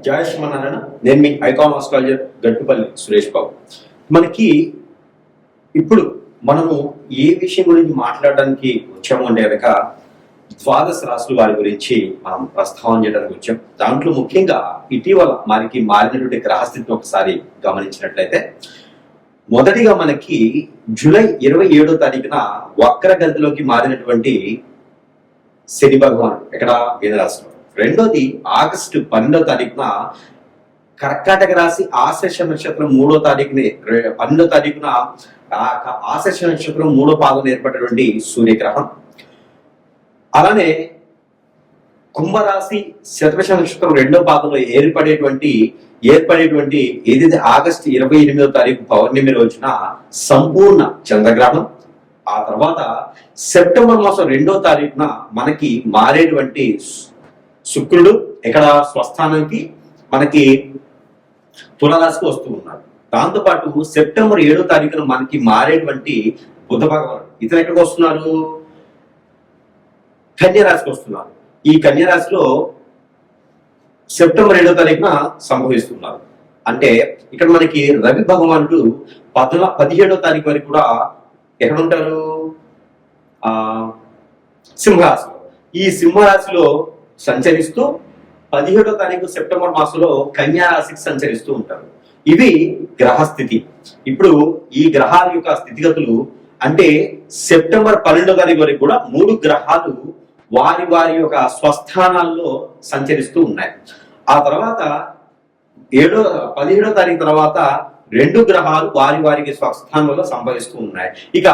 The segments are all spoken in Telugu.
జయ శ్రీమన్నారాయణ. నేను మీ ఐకాన్ ఆస్ట్రాలజర్ గట్టుపల్లి సురేష్ బాబు. మనకి ఇప్పుడు మనము ఏ విషయం గురించి మాట్లాడడానికి వచ్చాము అంటే కనుక ద్వాదశ రాశుల వారి గురించి మనం ప్రస్తావన చేయడానికి వచ్చాం. దాంట్లో ముఖ్యంగా ఇటీవల మనకి మారినటువంటి గ్రహస్థితిని ఒకసారి గమనించినట్లయితే మొదటిగా మనకి జూలై 27వ తారీఖున వక్రగతిలోకి మారినటువంటి శని భగవానుడు ఇక్కడ మీనరాశిలో. రెండోది ఆగస్టు 12వ తారీఖున కర్కాటక రాశి ఆశ్లేష నక్షత్రం 3వ తారీఖుని 12వ తారీఖున ఆశ్లేష నక్షత్రం 3వ పాదం ఏర్పడినటువంటి సూర్యగ్రహం. అలానే కుంభరాశి శతభిష నక్షత్రం 2వ పాదంలో ఏర్పడేటువంటి ఏదైతే ఆగస్టు 28వ తారీఖు పౌర్ణమి రోజున సంపూర్ణ చంద్రగ్రహణం. ఆ తర్వాత సెప్టెంబర్ మాసం 2వ తారీఖున మనకి మారేటువంటి శుక్రుడు ఇక్కడ స్వస్థానానికి మనకి తులారాశికి వస్తూ ఉన్నాడు. దాంతోపాటు సెప్టెంబర్ 7వ తారీఖున మనకి మారేటువంటి బుధ భగవానుడు ఇతను ఎక్కడికి వస్తున్నారు? కన్యరాశికి వస్తున్నారు. ఈ కన్యరాశిలో సెప్టెంబర్ 7వ తారీఖున సంభవిస్తున్నారు. అంటే ఇక్కడ మనకి రవి భగవానుడు 17వ తారీఖు వరకు కూడా ఎక్కడ ఉంటారు? సింహరాశిలో. ఈ సింహరాశిలో సంచరిస్తూ 17వ తారీఖు సెప్టెంబర్ మాసంలో కన్యా రాశికి సంచరిస్తూ ఉంటారు. ఇవి గ్రహస్థితి. ఇప్పుడు ఈ గ్రహాల యొక్క స్థితిగతులు అంటే సెప్టెంబర్ 12వ తారీఖు వరకు కూడా 3 గ్రహాలు వారి వారి యొక్క స్వస్థానాల్లో సంచరిస్తూ ఉన్నాయి. ఆ తర్వాత 17వ తారీఖు తర్వాత 2 గ్రహాలు వారి వారికి స్వస్థానంలో సంభవిస్తూ ఉన్నాయి. ఇక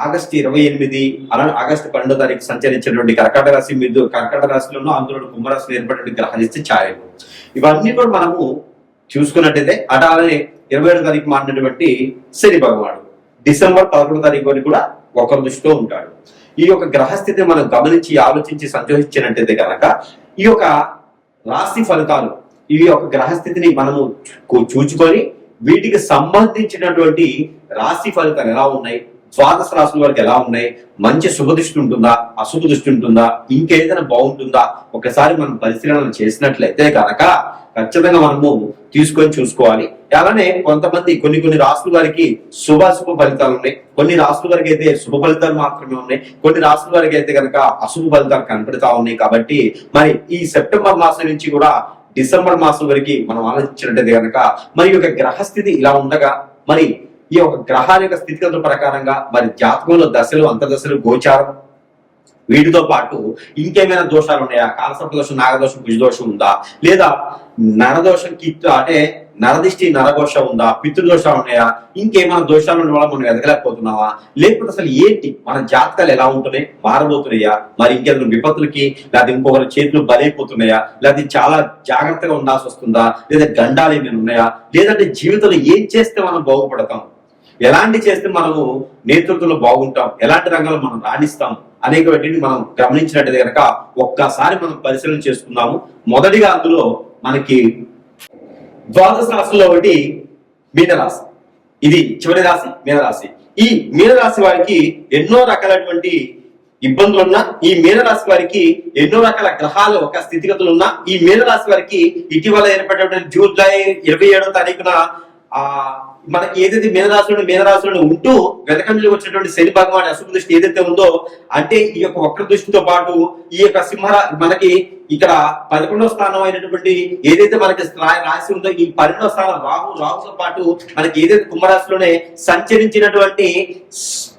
ఆగస్టు 28 అలానే ఆగస్టు 12వ తారీఖు సంచరించినటువంటి కర్కాటక రాశిలోనూ అందులో కుంభరాశిలో ఏర్పడినటువంటి గ్రహాలు ఛాయలు ఇవన్నీ కూడా మనము చూసుకున్నట్టయితే అలానే 27వ తారీఖు మారినటువంటి శని భగవానుడు డిసెంబర్ 11వ తారీఖు వరకు కూడా ఒకరి దృష్టిలో ఉంటాడు. ఈ యొక్క గ్రహస్థితిని మనం గమనించి ఆలోచించి సంతోషించినట్టయితే కనుక ఈ యొక్క రాశి ఫలితాలు ఈ యొక్క గ్రహస్థితిని మనము చూచుకొని వీటికి సంబంధించినటువంటి రాశి ఫలితాలు ఎలా ఉన్నాయి, ద్వాదశ రాశుల వరకు ఎలా ఉన్నాయి, మంచి శుభ దృష్టి ఉంటుందా, అశుభ దృష్టి ఉంటుందా, ఇంకేదైనా బాగుంటుందా ఒకసారి మనం పరిశీలన చేసినట్లయితే కనుక ఖచ్చితంగా మనము తీసుకొని చూసుకోవాలి. అలానే కొంతమంది కొన్ని రాశుల వారికి శుభాశుభ ఫలితాలు ఉన్నాయి, కొన్ని రాశుల వరకు అయితే శుభ ఫలితాలు మాత్రమే ఉన్నాయి, కొన్ని రాశుల వరకు అయితే కనుక అశుభ ఫలితాలు కనపడతా ఉన్నాయి. కాబట్టి మరి ఈ సెప్టెంబర్ మాసం నుంచి కూడా డిసెంబర్ మాసం వరకు మనం ఆలోచించినట్టయితే కనుక మరి యొక్క గ్రహస్థితి ఇలా ఉండగా మరి ఈ యొక్క గ్రహాల యొక్క స్థితిగతుల ప్రకారంగా మరి జాతకంలో దశలు అంతర్దశలు గోచారం వీటితో పాటు ఇంకేమైనా దోషాలు ఉన్నాయా? కాలసర్ప దోషం, నాగదోషం, కుజదోషం ఉందా, లేదా నరదోషం అంటే నరదిష్టి నరఘోష ఉందా, పితృదోషాలు ఉన్నాయా, ఇంకేమైనా దోషాలు ఉన్న వల్ల మనం ఎదగలేకపోతున్నావా, లేకపోతే అసలు ఏంటి మన జాతకాలు ఎలా ఉంటున్నాయి, మారబోతున్నాయా, మరి ఇంకేదైనా విపత్తులకి లేదా ఇంకొకరి చేతులు బలైపోతున్నాయా, లేదా చాలా జాగ్రత్తగా ఉండాల్సి వస్తుందా, లేదా గండాలు ఏమైనా ఉన్నాయా, లేదంటే జీవితంలో ఏం చేస్తే మనం బాగుపడతాం, ఎలాంటి చేస్తే మనము నేతృత్వంలో బాగుంటాం, ఎలాంటి రంగాల్లో మనం రాణిస్తాం అనేకటిని మనం గమనించినట్టయితే కనుక ఒక్కసారి మనం పరిశీలన చేసుకుందాము. మొదటిగా అందులో మనకి ద్వాదశ రాశుల్లో ఒకటి మీనరాశి. ఇది చివరి రాశి మీనరాశి. ఈ మీనరాశి వారికి ఎన్నో రకాలైనటువంటి ఇబ్బందులున్నా, ఈ మీనరాశి వారికి ఎన్నో రకాల గ్రహాల ఒక స్థితిగతులు ఉన్నా, ఈ మీనరాశి వారికి ఇటీవల ఏర్పడినటువంటి జూలై 27వ తారీఖున మనకి ఏదైతే మీనరాశులను ఉంటూ వెనకంజలు వచ్చినటువంటి శని భగవాన్ అశుభ దృష్టి ఏదైతే ఉందో అంటే ఈ యొక్క వక్ర దృష్టితో పాటు ఈ యొక్క మనకి ఇక్కడ 11వ స్థానం అయినటువంటి ఏదైతే మనకి రాశి ఉందో ఈ 12వ స్థానం రాహుతో పాటు మనకి ఏదైతే కుంభరాశిలోనే సంచరించినటువంటి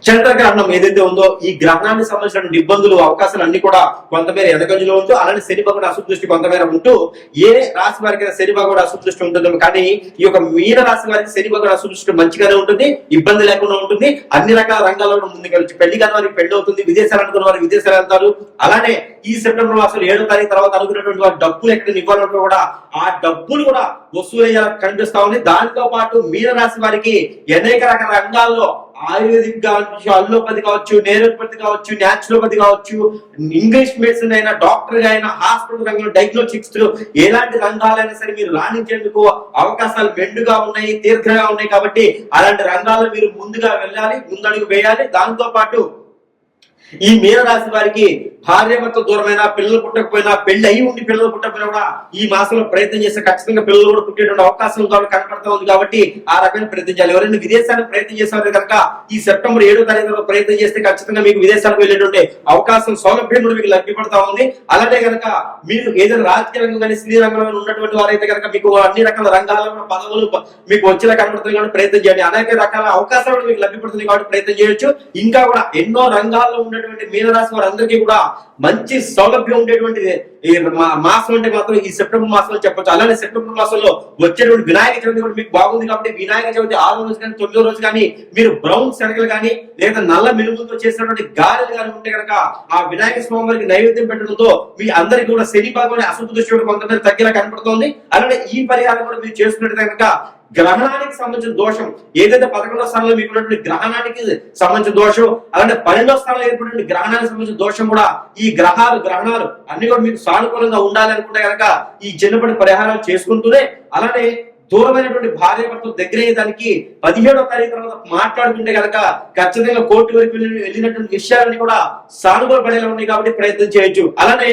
చంద్రగ్రహణం ఏదైతే ఉందో ఈ గ్రహణానికి సంబంధించిన ఇబ్బందులు అవకాశాలు అన్ని కూడా కొంతమేర ఎదగంజలో ఉంటూ అలానే శని భగవాన్ అశుభ దృష్టి కొంతమేర ఉంటూ ఏ రాశి వారికి శని భగవాన్ అశుభ దృష్టి ఉంటుందో కానీ ఈ యొక్క మీన రాశి వారికి శని భగవాన్ అశుభ దృష్టి మంచిగానే ఉంటుంది, ఇబ్బంది లేకుండా ఉంటుంది. అన్ని రకాల రంగాల్లో ముందుకెళ్ళి పెళ్లి కాని వారికి పెళ్లి అవుతుంది, విదేశాలు అనుకున్న వారికి విదేశాలు వెళ్తారు. అలానే ఈ సెప్టెంబర్ మాసం 7వ తారీఖు తర్వాత అనుకున్నటువంటి వారి డబ్బులు ఎక్కడ ఇవ్వాలంటే కూడా ఆ డబ్బులు కూడా వసూలయ్యేలా కనిపిస్తా ఉంది. దానితో పాటు మీన రాశి వారికి అనేక రకాల రంగాల్లో ఆయుర్వేదిక్ కావచ్చు, అల్లోపతి కావచ్చు, నేరోపతి కావచ్చు, న్యాచురోపతి కావచ్చు, ఇంగ్లీష్ మెడిసిన్ అయినా, డాక్టర్ గా అయినా, హాస్పిటల్ రంగంలో డయాగ్నోస్టిక్స్ ఎలాంటి రంగాలైనా సరే మీరు రాణించేందుకు అవకాశాలు మెండుగా ఉన్నాయి, తీర్థంగా ఉన్నాయి. కాబట్టి అలాంటి రంగాల్లో మీరు ముందుగా వెళ్ళాలి, ముందడుగు వేయాలి. దాంతో పాటు ఈ మీనరాశి వారికి భార్యాభర్త దూరమైనా, పిల్లలు పుట్టకపోయినా, పెళ్లి అయి ఉండి పిల్లలు పుట్టకపోయినా కూడా ఈ మాసంలో ప్రయత్నం చేస్తే ఖచ్చితంగా పిల్లలు కూడా పుట్టేటువంటి అవకాశం కనపడతా ఉంది. కాబట్టి ఆ రకమైన ప్రయత్నం చేయాలి. ఎవరైనా విదేశాలకు ప్రయత్నం చేసేవారు కనుక ఈ సెప్టెంబర్ 7వ తారీఖులో ప్రయత్నం చేస్తే ఖచ్చితంగా మీకు విదేశాలకు వెళ్ళేటువంటి అవకాశం, సౌలభ్యం కూడా మీకు లభ్యపడతా ఉంది. అలాగే కనుక మీరు ఏదైనా రాజకీయ రంగం కానీ సినీ రంగంలో ఉన్నటువంటి వారైతే కనుక మీకు అన్ని రకాల రంగాల్లో పదవులు మీకు వచ్చేలా కనబడుతుంది కాబట్టి ప్రయత్నం చేయండి. అనేక రకాల అవకాశాలు మీకు లభ్యపడుతుంది కాబట్టి ప్రయత్నం చేయొచ్చు. ఇంకా కూడా ఎన్నో రంగాల్లో ఉన్నటువంటి మీనరాశి వారందరికీ కూడా మంచి సౌలభ్యం ఉండేటువంటి ఈ మాసం అంటే మాత్రం ఈ సెప్టెంబర్ మాసంలో చెప్పొచ్చు. అలానే సెప్టెంబర్ మాసంలో వచ్చేటువంటి వినాయక చవితి కూడా మీకు బాగుంది. కాబట్టి వినాయక చవితి 6వ రోజు కానీ 9వ రోజు కానీ మీరు బ్రౌన్ శనగలు కానీ లేదా నల్ల మినుములతో చేసినటువంటి గారెలు కానీ ఉంటే కనుక ఆ వినాయక స్వామి వారికి నైవేద్యం పెట్టడంతో మీ అందరికీ కూడా శని భాగం అశుభ దృష్టి కొంతమంది తగ్గేలా కనపడుతోంది. అలానే ఈ పరిహారం కూడా మీరు చేసుకున్నట్టు కనుక గ్రహణానికి సంబంధించిన దోషం ఏదైతే 11వ స్థానంలో మీకు ఉన్నటువంటి గ్రహణానికి సంబంధించిన దోషం, అలానే 12వ స్థానంలో ఏర్పడిన గ్రహణానికి సంబంధించిన దోషం కూడా ఈ గ్రహణాలు అన్ని కూడా మీకు సానుకూలంగా ఉండాలి అనుకుంటే కనుక ఈ చిన్నప్పటి పరిహారాలు చేసుకుంటూనే, అలానే దూరమైనటువంటి భార్య భర్తలు దగ్గర అయ్యేదానికి 17వ తారీఖు తర్వాత మాట్లాడుకుంటే కనుక ఖచ్చితంగా కోర్టు వరకు వెళ్ళినటువంటి విషయాలన్నీ కూడా సానుకూల పడేలా ఉన్నాయి కాబట్టి ప్రయత్నం చేయొచ్చు. అలానే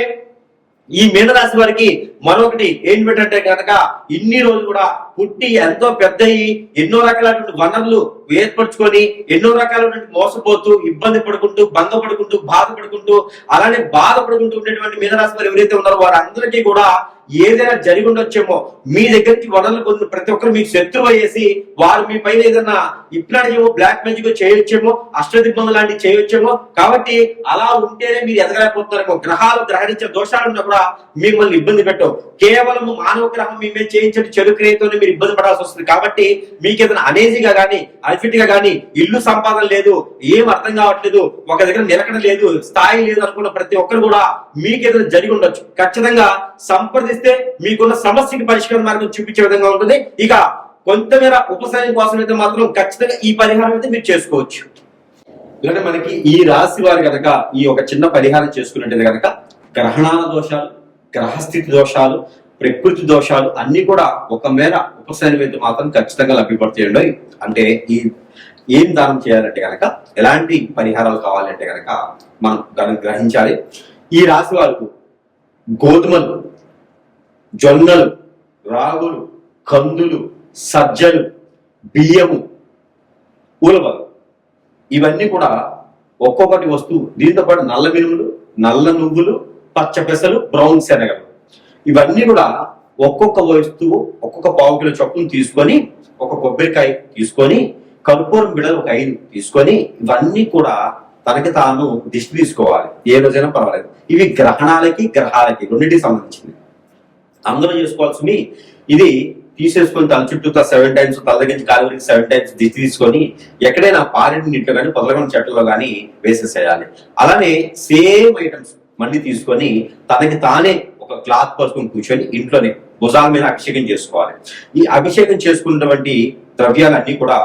ఈ మీనరాశి వారికి మరొకటి ఏంటంటే కనుక ఇన్ని రోజులు కూడా పుట్టి ఎంతో పెద్దయి ఎన్నో రకాలైనటువంటి వనరులు ఏర్పరచుకొని ఎన్నో రకాలైనటువంటి మోసపోతూ ఇబ్బంది పడుకుంటూ భంగపడుకుంటూ బాధపడుకుంటూ అలానే బాధపడుకుంటూ ఉండేటువంటి మీనరాశి వారు ఎవరైతే ఉన్నారో వారందరికీ కూడా ఏదైనా జరిగి ఉండొచ్చేమో, మీ దగ్గర నుంచి వనరులు పొందిన ప్రతి ఒక్కరు మీకు శత్రువు అయ్యేసి వారు మీ పైన ఏదైనా ఇప్లాంటివో బ్లాక్ మ్యాజిక్ చేయొచ్చేమో, అష్టదిబ్బం లాంటివి చేయొచ్చేమో. కాబట్టి అలా ఉంటేనే మీరు ఎదగలేకపోతున్నారేమో. గ్రహాలు గ్రహణించే దోషాలు ఉన్నా కూడా మిమ్మల్ని ఇబ్బంది పెట్టవు. కేవలం మానవ గ్రహం మీ మీద చేయించే చెడు క్రియతోనే మీరు ఇబ్బంది పడాల్సి వస్తుంది. కాబట్టి మీకు ఏదైనా అనేజీగా కానీ అన్ఫిట్ గా కానీ ఇల్లు సంపాదన లేదు, ఏం అర్థం కావట్లేదు, ఒక దగ్గర నిలకడ లేదు, స్థాయి లేదు అనుకున్న ప్రతి ఒక్కరు కూడా మీకు ఏదైనా జరిగి ఉండొచ్చు. ఖచ్చితంగా సంప్రదిస్తే మీకున్న సమస్యకి పరిష్కార మార్గం చూపించే విధంగా ఉంటుంది. ఇక కొంతమేర ఉపశమనం కోసం అయితే మాత్రం ఖచ్చితంగా ఈ పరిహారం అయితే మీరు చేసుకోవచ్చు. ఇలాంటి మనకి ఈ రాశి వారు కనుక ఈ ఒక చిన్న పరిహారం చేసుకున్నట్టు కనుక గ్రహణాల దోషాలు, గ్రహస్థితి దోషాలు, ప్రకృతి దోషాలు అన్ని కూడా ఒక మేర ఉపశమనం అయితే మాత్రం ఖచ్చితంగా లభ్యపడుతాయండి. అంటే ఈ ఏం దానం చేయాలంటే కనుక, ఎలాంటి పరిహారాలు కావాలంటే కనుక మనం దాన్ని గ్రహించాలి. ఈ రాశి వారికి గోధుమలు, జొన్నలు, రాగులు, కందులు, సజ్జలు, బియ్యము, ఉలవలు ఇవన్నీ కూడా ఒక్కొక్కటి వస్తువు, దీంతో పాటు నల్ల మినుములు, నల్ల నువ్వులు, పచ్చ పెసలు, బ్రౌన్ శనగలు ఇవన్నీ కూడా ఒక్కొక్క వస్తువు ఒక్కొక్క పావు కిలో చొప్పును తీసుకొని, ఒక కొబ్బరికాయ తీసుకొని, కర్పూరం బిడలు ఒక 5 తీసుకొని ఇవన్నీ కూడా తనకి తాను దిష్టి తీసుకోవాలి. ఏ రోజైనా పర్వాలేదు. ఇవి గ్రహణాలకి గ్రహాలకి రెండింటికి సంబంధించింది. అందరూ చేసుకోవాల్సింది ఇది తీసేసుకొని తల చుట్టూ 7 టైమ్స్, తల దగ్గర నుంచి కాలు వరకు 7 టైమ్స్ దిష్టి తీసుకొని ఎక్కడైనా పారెంటి నీటిలో కానీ పొదలగొండ చెట్లలో కానీ వేసేసేయాలి. అలానే సేమ్ ఐటమ్స్ మళ్ళీ తీసుకొని తనకి తానే ఒక క్లాత్ పరుచుకొని కూర్చొని ఇంట్లోనే భుజాల మీద అభిషేకం చేసుకోవాలి. ఈ అభిషేకం చేసుకున్నటువంటి ద్రవ్యాలన్నీ కూడా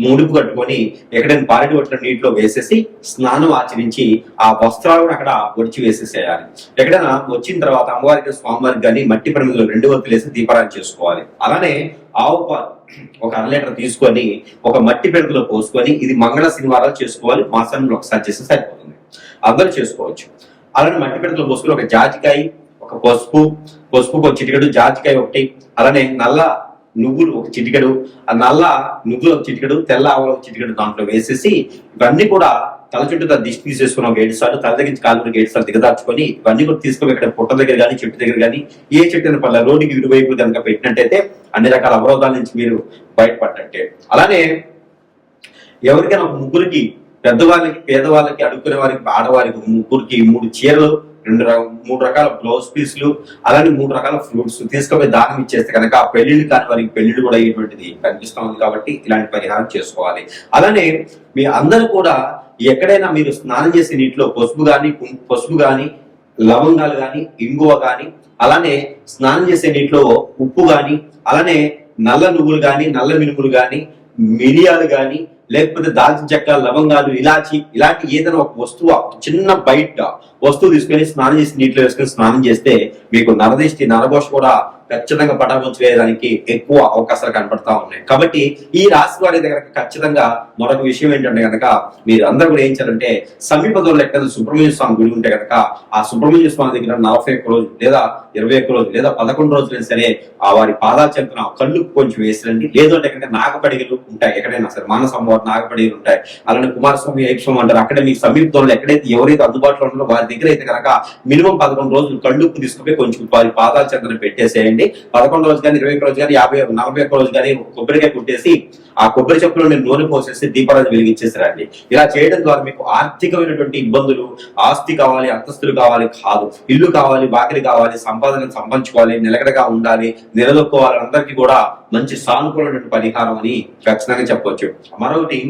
ముడుపు కట్టుకొని ఎక్కడైనా పారెటి ఒట్ల నీటిలో వేసేసి స్నానం ఆచరించి ఆ వస్త్రాలను అక్కడ ఒడిచి వేసేసేయాలి. ఎక్కడైనా వచ్చిన తర్వాత అమ్మవారికి స్వామివారికి కానీ మట్టి ప్రమిదలో 2 వత్తులు వేసి దీపారాధన చేసుకోవాలి. అలానే ఆవు పాలు ఒక 1/2 లీటర్ తీసుకొని ఒక మట్టి పెరుగులో పోసుకొని, ఇది మంగళ శనివారాలు చేసుకోవాలి. మాసంలో ఒకసారి చేస్తే సరిపోతుంది, అందరూ చేసుకోవచ్చు. అలానే మట్టి పెరుగులో పోసుకొని ఒక జాజికాయ, ఒక పసుపుకు ఒక చిటికెడు, జాజికాయ ఒకటి, అలానే నల్ల నువ్వులు ఒక చిటికెడు, ఆ నల్ల నువ్వులు ఒక చిటికెడు, తెల్ల ఆవులు ఒక చిటికెడు దాంట్లో వేసేసి ఇవన్నీ కూడా తల చుట్టూ దిష్టి తీసేసుకుని ఒక 7 సార్లు, తల దగ్గర కాలు 7 సార్లు దిగదార్చుకొని ఇవన్నీ కూడా తీసుకొని ఇక్కడ పుట్ట దగ్గర కానీ చెట్టు దగ్గర కానీ ఏ చెట్టు అయినా పర్లేదు రోడ్డుకి ఇరువైపు కనుక పెట్టినట్టయితే అన్ని రకాల అవరోధాల నుంచి మీరు బయటపడ్డట్టే. అలానే ఎవరికైనా ఒక ముగ్గురికి, పెద్దవాళ్ళకి, పేదవాళ్ళకి, అడుక్కునే వారికి, ఆడవారికి ముగ్గురికి 3 చీరలు, 3 రకాల బ్లౌజ్ పీసులు, అలానే 3 రకాల ఫ్రూట్స్ తీసుకుపోయి దానం ఇచ్చేస్తే కనుక ఆ పెళ్లిళ్ళు కాని వారికి పెళ్లిళ్ళు కూడా అయ్యేటువంటిది కనిపిస్తా ఉంది. కాబట్టి ఇలాంటి పరిహారం చేసుకోవాలి. అలానే మీ అందరూ కూడా ఎక్కడైనా మీరు స్నానం చేసే నీటిలో పసుపు గాని, లవంగాలు గాని, ఇంగువ గాని, అలానే స్నానం చేసే నీటిలో ఉప్పు గాని, అలానే నల్ల నువ్వులు గాని, నల్ల మినుములు గాని, మిరియాలు గాని, లేకపోతే దాల్చిన చెక్క, లవంగాలు, ఇలాచి ఇలాంటి ఏదైనా ఒక వస్తువు, చిన్న బయట వస్తువు తీసుకొని స్నానం చేసి నీటిలో వేసుకొని స్నానం చేస్తే మీకు నరదిష్టి, నరఘోష కూడా ఖచ్చితంగా పటాపంచు వేయడానికి ఎక్కువ అవకాశాలు కనపడతా ఉన్నాయి. కాబట్టి ఈ రాశి వారి దగ్గర ఖచ్చితంగా మరొక విషయం ఏంటంటే కనుక మీరు అందరూ కూడా ఏం చేయాలంటే సమీప దూరంలో ఎక్కడ సుబ్రహ్మణ్య స్వామి గుడి ఉంటే కనుక ఆ సుబ్రహ్మణ్య స్వామి దగ్గర 41 రోజులు లేదా 21 రోజులు లేదా 11 రోజులైనా సరే ఆ వారి పాదాల చెంతన కళ్ళు కొంచెం వేసిరండి. లేదంటే కనుక నాగపడిగలు ఉంటాయి, ఎక్కడైనా సరే మానస అమ్మవారి నాగపడిగలు ఉంటాయి, అలానే కుమారస్వామి ఐక్షం అంటారు. అక్కడ మీకు సమీప దూరంలో ఎక్కడైతే ఎవరైతే అందుబాటులో ఉన్నారో వారి దగ్గర అయితే కనుక మినిమం 11 రోజులు కళ్ళుప్పు తీసుకుపోయి కొంచెం వారి పాదాల చెంతన పెట్టేసేయండి. 11 రోజు కానీ 21 రోజు కానీ 41 రోజు కానీ కొబ్బరికాయ కుట్టేసి ఆ కొబ్బరి చెప్పులో నేను నూనె పోసేసి దీపారాధన వెలిగించేసారండి. ఇలా చేయడం ద్వారా మీకు ఆర్థికమైనటువంటి ఇబ్బందులు, ఆస్తి కావాలి, అంతస్తులు కావాలి కాదు, ఇల్లు కావాలి, బాకిలి కావాలి, సంపాదన సంపాదించుకోవాలి, నిలకడగా ఉండాలి, నిలదొక్కోవాలి, అందరికీ కూడా మంచి సానుకూలమైనటువంటి పరిహారం అని ఖచ్చితంగా చెప్పవచ్చు. మరొకటి,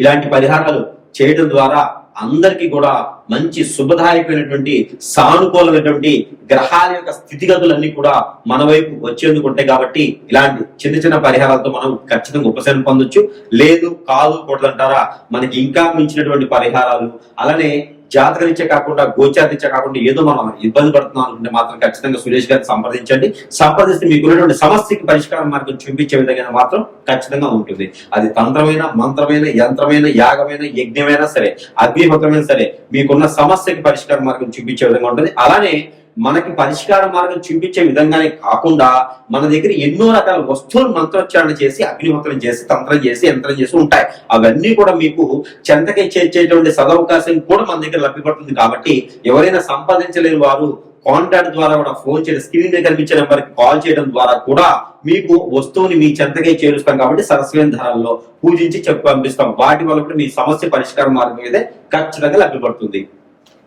ఇలాంటి పరిహారాలు చేయడం ద్వారా అందరికీ కూడా మంచి శుభదాయకమైనటువంటి సానుకూలమైనటువంటి గ్రహాల యొక్క స్థితిగతులన్నీ కూడా మన వైపు వచ్చేందుకు ఉంటాయి. కాబట్టి ఇలాంటి చిన్న చిన్న పరిహారాలతో మనం ఖచ్చితంగా ఉపశమనం పొందొచ్చు. లేదు కాదు కూడదంటారా, మనకి ఇంకా మించినటువంటి పరిహారాలు, అలానే జాతకరీత్యా కాకుండా గోచారీత్యా కాకుండా ఏదో మనం ఇబ్బంది పడుతున్నాం అనుకుంటే మాత్రం ఖచ్చితంగా సురేష్ గారిని సంప్రదించండి. సంప్రదిస్తే మీకు ఉన్నటువంటి సమస్యకి పరిష్కారం మార్గం చూపించే విధంగా మాత్రం ఖచ్చితంగా ఉంటుంది. అది తంత్రమైన, మంత్రమైన, యంత్రమైన, యాగమైన, యజ్ఞమైనా సరే, అగ్నిహోత్రమైనా సరే, మీకున్న సమస్యకి పరిష్కార మార్గం చూపించే విధంగా ఉంటుంది. అలానే మనకి పరిష్కార మార్గం చూపించే విధంగానే కాకుండా మన దగ్గర ఎన్నో రకాల వస్తువులు మంత్రోచ్చారణ చేసి, అగ్నిహోత్రం చేసి, తంత్రం చేసి, యంత్రం చేసి ఉంటాయి. అవన్నీ కూడా మీకు చెంతకి చేర్చేటువంటి సదవకాశం కూడా మన దగ్గర లభ్యపడుతుంది. కాబట్టి ఎవరైనా సంపాదించలేని వారు కాంటాక్ట్ ద్వారా కూడా ఫోన్ చేయడం, స్క్రీన్ మీద కనిపించే నెంబర్కి కాల్ చేయడం ద్వారా కూడా మీకు వస్తువుని మీ చెంతకే చేరుస్తాం. కాబట్టి సరస్వైన ధరల్లో పూజించి చెప్పి పంపిస్తాం. వాటి వల్ల కూడా మీ సమస్య పరిష్కార మార్గం అయితే ఖచ్చితంగా లభ్యపడుతుంది.